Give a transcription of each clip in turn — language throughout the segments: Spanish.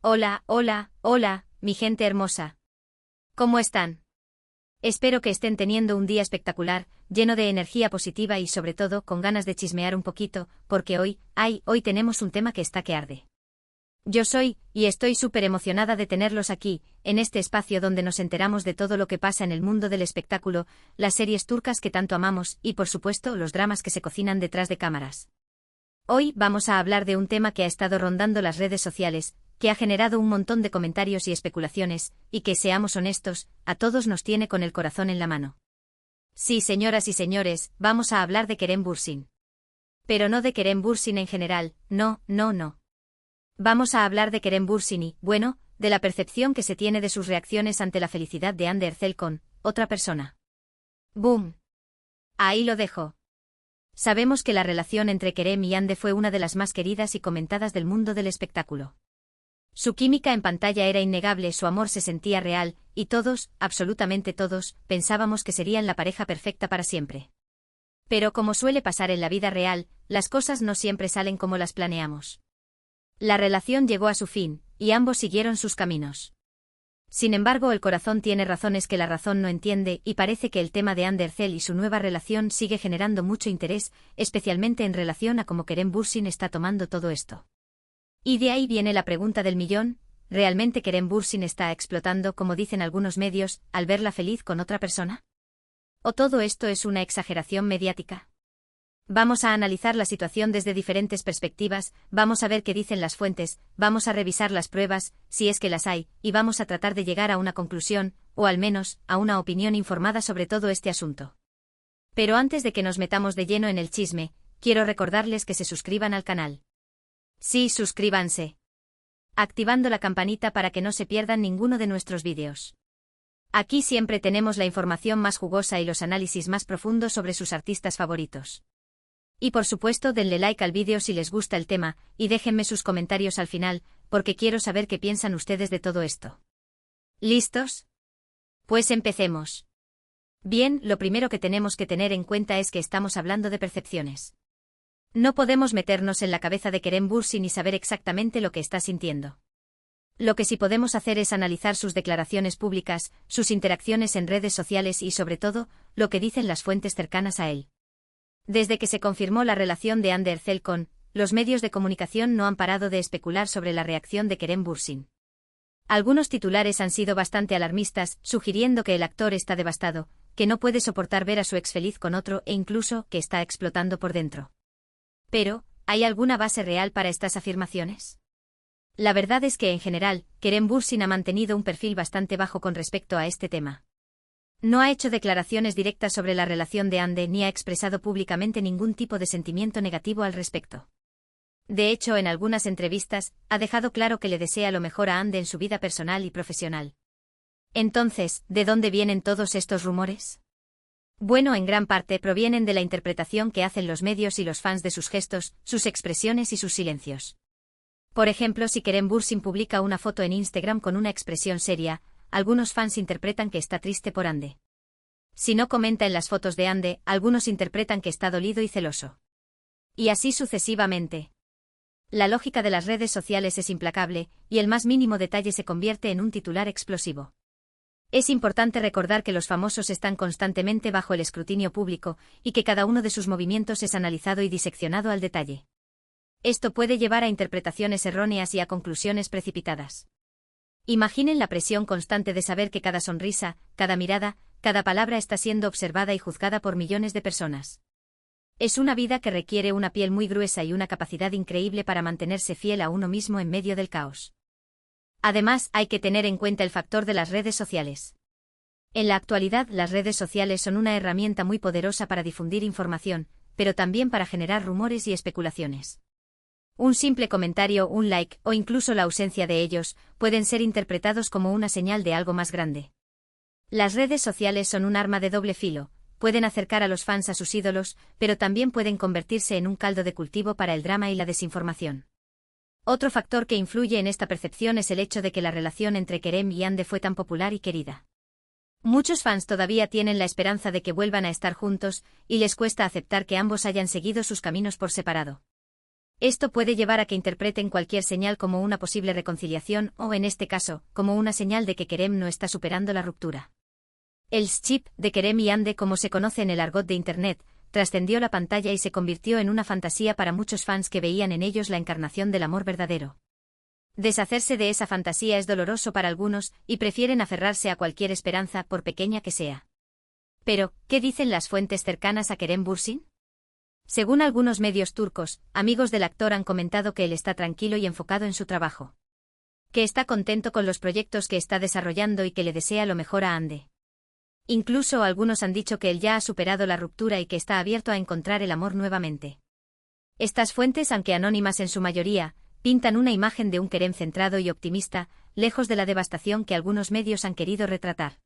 Hola, hola, hola, mi gente hermosa. ¿Cómo están? Espero que estén teniendo un día espectacular, lleno de energía positiva y sobre todo con ganas de chismear un poquito, porque hoy tenemos un tema que está que arde. Yo soy, y estoy súper emocionada de tenerlos aquí, en este espacio donde nos enteramos de todo lo que pasa en el mundo del espectáculo, las series turcas que tanto amamos y por supuesto los dramas que se cocinan detrás de cámaras. Hoy vamos a hablar de un tema que ha estado rondando las redes sociales, que ha generado un montón de comentarios y especulaciones, y que, seamos honestos, a todos nos tiene con el corazón en la mano. Sí, señoras y señores, vamos a hablar de Kerem Bürsin. Pero no de Kerem Bürsin en general, no. Vamos a hablar de Kerem Bürsin y, bueno, de la percepción que se tiene de sus reacciones ante la felicidad de Hande Erçel con otra persona. ¡Boom! Ahí lo dejo. Sabemos que la relación entre Kerem y Hande fue una de las más queridas y comentadas del mundo del espectáculo. Su química en pantalla era innegable, su amor se sentía real, y todos, absolutamente todos, pensábamos que serían la pareja perfecta para siempre. Pero como suele pasar en la vida real, las cosas no siempre salen como las planeamos. La relación llegó a su fin, y ambos siguieron sus caminos. Sin embargo, el corazón tiene razones que la razón no entiende, y parece que el tema de Hande Erçel y su nueva relación sigue generando mucho interés, especialmente en relación a cómo Kerem Bürsin está tomando todo esto. Y de ahí viene la pregunta del millón: ¿realmente Kerem Bürsin está explotando, como dicen algunos medios, al verla feliz con otra persona? ¿O todo esto es una exageración mediática? Vamos a analizar la situación desde diferentes perspectivas, vamos a ver qué dicen las fuentes, vamos a revisar las pruebas, si es que las hay, y vamos a tratar de llegar a una conclusión, o al menos, a una opinión informada sobre todo este asunto. Pero antes de que nos metamos de lleno en el chisme, quiero recordarles que se suscriban al canal. Sí, suscríbanse. Activando la campanita para que no se pierdan ninguno de nuestros vídeos. Aquí siempre tenemos la información más jugosa y los análisis más profundos sobre sus artistas favoritos. Y por supuesto denle like al vídeo si les gusta el tema, y déjenme sus comentarios al final, porque quiero saber qué piensan ustedes de todo esto. ¿Listos? Pues empecemos. Bien, lo primero que tenemos que tener en cuenta es que estamos hablando de percepciones. No podemos meternos en la cabeza de Kerem Bürsin y saber exactamente lo que está sintiendo. Lo que sí podemos hacer es analizar sus declaraciones públicas, sus interacciones en redes sociales y sobre todo, lo que dicen las fuentes cercanas a él. Desde que se confirmó la relación de Hande Erçel con, los medios de comunicación no han parado de especular sobre la reacción de Kerem Bürsin. Algunos titulares han sido bastante alarmistas, sugiriendo que el actor está devastado, que no puede soportar ver a su ex feliz con otro e incluso que está explotando por dentro. Pero, ¿hay alguna base real para estas afirmaciones? La verdad es que en general, Kerem Bürsin ha mantenido un perfil bastante bajo con respecto a este tema. No ha hecho declaraciones directas sobre la relación de Hande ni ha expresado públicamente ningún tipo de sentimiento negativo al respecto. De hecho, en algunas entrevistas, ha dejado claro que le desea lo mejor a Hande en su vida personal y profesional. Entonces, ¿de dónde vienen todos estos rumores? Bueno, en gran parte provienen de la interpretación que hacen los medios y los fans de sus gestos, sus expresiones y sus silencios. Por ejemplo, si Kerem Bürsin publica una foto en Instagram con una expresión seria, algunos fans interpretan que está triste por Hande. Si no comenta en las fotos de Hande, algunos interpretan que está dolido y celoso. Y así sucesivamente. La lógica de las redes sociales es implacable, y el más mínimo detalle se convierte en un titular explosivo. Es importante recordar que los famosos están constantemente bajo el escrutinio público, y que cada uno de sus movimientos es analizado y diseccionado al detalle. Esto puede llevar a interpretaciones erróneas y a conclusiones precipitadas. Imaginen la presión constante de saber que cada sonrisa, cada mirada, cada palabra está siendo observada y juzgada por millones de personas. Es una vida que requiere una piel muy gruesa y una capacidad increíble para mantenerse fiel a uno mismo en medio del caos. Además, hay que tener en cuenta el factor de las redes sociales. En la actualidad, las redes sociales son una herramienta muy poderosa para difundir información, pero también para generar rumores y especulaciones. Un simple comentario, un like, o incluso la ausencia de ellos, pueden ser interpretados como una señal de algo más grande. Las redes sociales son un arma de doble filo, pueden acercar a los fans a sus ídolos, pero también pueden convertirse en un caldo de cultivo para el drama y la desinformación. Otro factor que influye en esta percepción es el hecho de que la relación entre Kerem y Hande fue tan popular y querida. Muchos fans todavía tienen la esperanza de que vuelvan a estar juntos, y les cuesta aceptar que ambos hayan seguido sus caminos por separado. Esto puede llevar a que interpreten cualquier señal como una posible reconciliación o, en este caso, como una señal de que Kerem no está superando la ruptura. El ship de Kerem y Hande, como se conoce en el argot de Internet, trascendió la pantalla y se convirtió en una fantasía para muchos fans que veían en ellos la encarnación del amor verdadero. Deshacerse de esa fantasía es doloroso para algunos y prefieren aferrarse a cualquier esperanza, por pequeña que sea. Pero, ¿qué dicen las fuentes cercanas a Kerem Bürsin? Según algunos medios turcos, amigos del actor han comentado que él está tranquilo y enfocado en su trabajo. Que está contento con los proyectos que está desarrollando y que le desea lo mejor a Hande. Incluso algunos han dicho que él ya ha superado la ruptura y que está abierto a encontrar el amor nuevamente. Estas fuentes, aunque anónimas en su mayoría, pintan una imagen de un Kerem centrado y optimista, lejos de la devastación que algunos medios han querido retratar.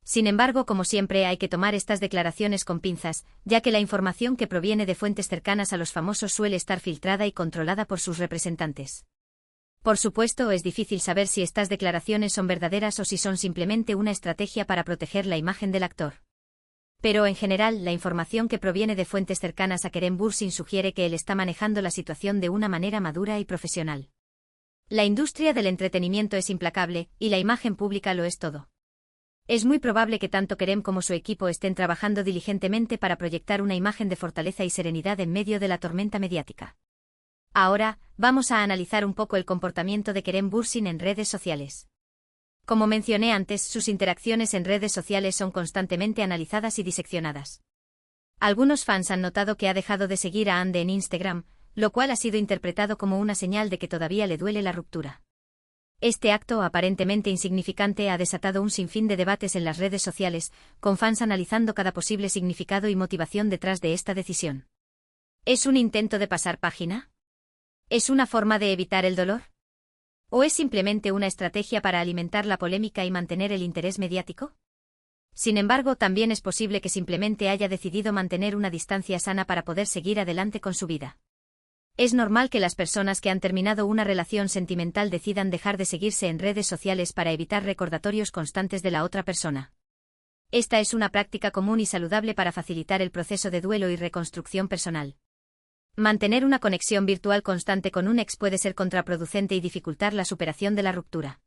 Sin embargo, como siempre, hay que tomar estas declaraciones con pinzas, ya que la información que proviene de fuentes cercanas a los famosos suele estar filtrada y controlada por sus representantes. Por supuesto, es difícil saber si estas declaraciones son verdaderas o si son simplemente una estrategia para proteger la imagen del actor. Pero, en general, la información que proviene de fuentes cercanas a Kerem Bürsin sugiere que él está manejando la situación de una manera madura y profesional. La industria del entretenimiento es implacable, y la imagen pública lo es todo. Es muy probable que tanto Kerem como su equipo estén trabajando diligentemente para proyectar una imagen de fortaleza y serenidad en medio de la tormenta mediática. Ahora, vamos a analizar un poco el comportamiento de Kerem Bürsin en redes sociales. Como mencioné antes, sus interacciones en redes sociales son constantemente analizadas y diseccionadas. Algunos fans han notado que ha dejado de seguir a Hande en Instagram, lo cual ha sido interpretado como una señal de que todavía le duele la ruptura. Este acto aparentemente insignificante ha desatado un sinfín de debates en las redes sociales, con fans analizando cada posible significado y motivación detrás de esta decisión. ¿Es un intento de pasar página? ¿Es una forma de evitar el dolor? ¿O es simplemente una estrategia para alimentar la polémica y mantener el interés mediático? Sin embargo, también es posible que simplemente haya decidido mantener una distancia sana para poder seguir adelante con su vida. Es normal que las personas que han terminado una relación sentimental decidan dejar de seguirse en redes sociales para evitar recordatorios constantes de la otra persona. Esta es una práctica común y saludable para facilitar el proceso de duelo y reconstrucción personal. Mantener una conexión virtual constante con un ex puede ser contraproducente y dificultar la superación de la ruptura.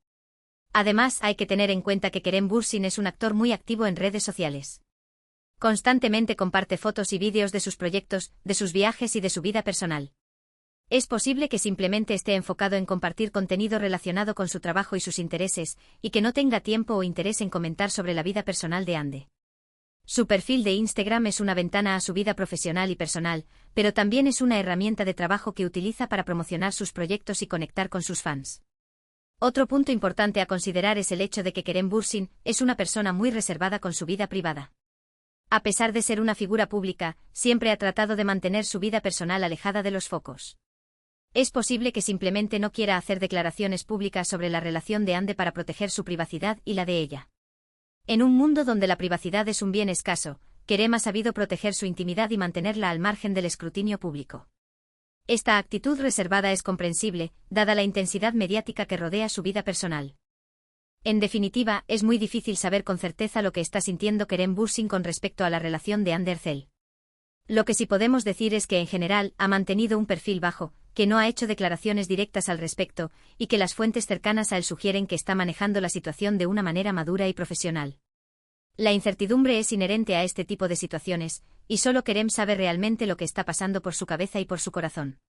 Además, hay que tener en cuenta que Kerem Bürsin es un actor muy activo en redes sociales. Constantemente comparte fotos y vídeos de sus proyectos, de sus viajes y de su vida personal. Es posible que simplemente esté enfocado en compartir contenido relacionado con su trabajo y sus intereses, y que no tenga tiempo o interés en comentar sobre la vida personal de Hande. Su perfil de Instagram es una ventana a su vida profesional y personal, pero también es una herramienta de trabajo que utiliza para promocionar sus proyectos y conectar con sus fans. Otro punto importante a considerar es el hecho de que Kerem Bürsin es una persona muy reservada con su vida privada. A pesar de ser una figura pública, siempre ha tratado de mantener su vida personal alejada de los focos. Es posible que simplemente no quiera hacer declaraciones públicas sobre la relación de Hande para proteger su privacidad y la de ella. En un mundo donde la privacidad es un bien escaso, Kerem ha sabido proteger su intimidad y mantenerla al margen del escrutinio público. Esta actitud reservada es comprensible, dada la intensidad mediática que rodea su vida personal. En definitiva, es muy difícil saber con certeza lo que está sintiendo Kerem Bürsin con respecto a la relación de Hande Erçel. Lo que sí podemos decir es que en general ha mantenido un perfil bajo, que no ha hecho declaraciones directas al respecto, y que las fuentes cercanas a él sugieren que está manejando la situación de una manera madura y profesional. La incertidumbre es inherente a este tipo de situaciones, y solo Kerem sabe realmente lo que está pasando por su cabeza y por su corazón.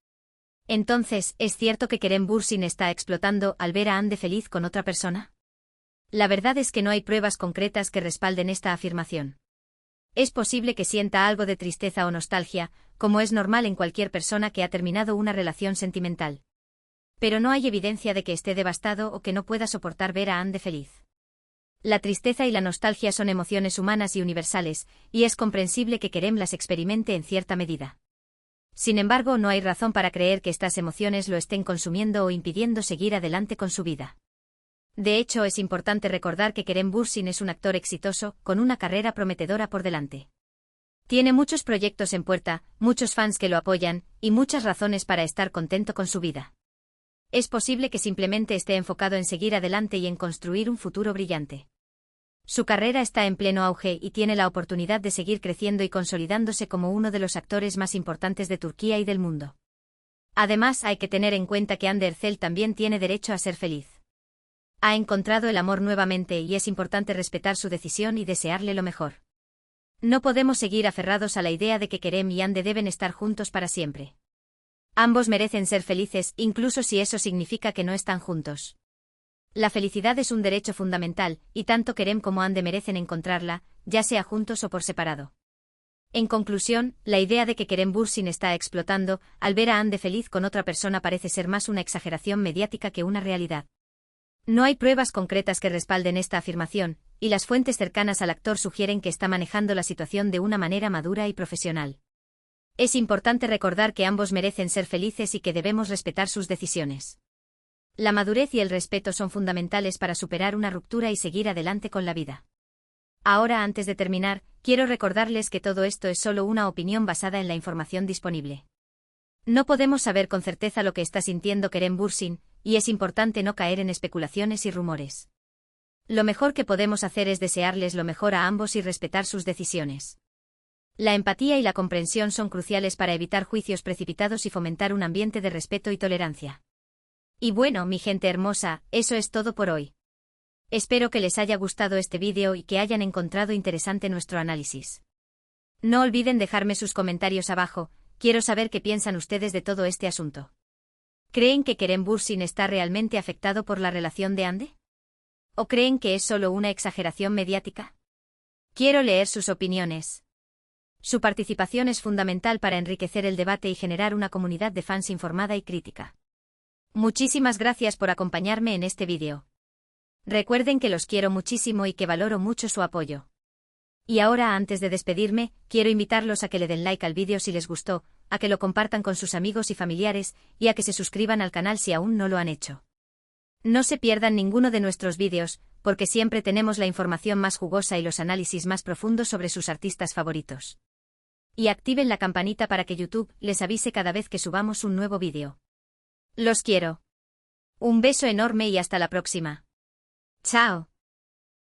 Entonces, ¿es cierto que Kerem Bürsin está explotando al ver a Hande feliz con otra persona? La verdad es que no hay pruebas concretas que respalden esta afirmación. Es posible que sienta algo de tristeza o nostalgia, como es normal en cualquier persona que ha terminado una relación sentimental. Pero no hay evidencia de que esté devastado o que no pueda soportar ver a Hande feliz. La tristeza y la nostalgia son emociones humanas y universales, y es comprensible que Kerem las experimente en cierta medida. Sin embargo, no hay razón para creer que estas emociones lo estén consumiendo o impidiendo seguir adelante con su vida. De hecho, es importante recordar que Kerem Bürsin es un actor exitoso, con una carrera prometedora por delante. Tiene muchos proyectos en puerta, muchos fans que lo apoyan, y muchas razones para estar contento con su vida. Es posible que simplemente esté enfocado en seguir adelante y en construir un futuro brillante. Su carrera está en pleno auge y tiene la oportunidad de seguir creciendo y consolidándose como uno de los actores más importantes de Turquía y del mundo. Además, hay que tener en cuenta que Andercel también tiene derecho a ser feliz. Ha encontrado el amor nuevamente y es importante respetar su decisión y desearle lo mejor. No podemos seguir aferrados a la idea de que Kerem y Ande deben estar juntos para siempre. Ambos merecen ser felices, incluso si eso significa que no están juntos. La felicidad es un derecho fundamental, y tanto Kerem como Ande merecen encontrarla, ya sea juntos o por separado. En conclusión, la idea de que Kerem Bürsin está explotando, al ver a Ande feliz con otra persona parece ser más una exageración mediática que una realidad. No hay pruebas concretas que respalden esta afirmación, y las fuentes cercanas al actor sugieren que está manejando la situación de una manera madura y profesional. Es importante recordar que ambos merecen ser felices y que debemos respetar sus decisiones. La madurez y el respeto son fundamentales para superar una ruptura y seguir adelante con la vida. Ahora, antes de terminar, quiero recordarles que todo esto es solo una opinión basada en la información disponible. No podemos saber con certeza lo que está sintiendo Kerem Bürsin, y es importante no caer en especulaciones y rumores. Lo mejor que podemos hacer es desearles lo mejor a ambos y respetar sus decisiones. La empatía y la comprensión son cruciales para evitar juicios precipitados y fomentar un ambiente de respeto y tolerancia. Y bueno, mi gente hermosa, eso es todo por hoy. Espero que les haya gustado este vídeo y que hayan encontrado interesante nuestro análisis. No olviden dejarme sus comentarios abajo, quiero saber qué piensan ustedes de todo este asunto. ¿Creen que Kerem Bürsin está realmente afectado por la relación de Ande? ¿O creen que es solo una exageración mediática? Quiero leer sus opiniones. Su participación es fundamental para enriquecer el debate y generar una comunidad de fans informada y crítica. Muchísimas gracias por acompañarme en este vídeo. Recuerden que los quiero muchísimo y que valoro mucho su apoyo. Y ahora, antes de despedirme, quiero invitarlos a que le den like al vídeo si les gustó, a que lo compartan con sus amigos y familiares, y a que se suscriban al canal si aún no lo han hecho. No se pierdan ninguno de nuestros vídeos, porque siempre tenemos la información más jugosa y los análisis más profundos sobre sus artistas favoritos. Y activen la campanita para que YouTube les avise cada vez que subamos un nuevo vídeo. Los quiero. Un beso enorme y hasta la próxima. Chao.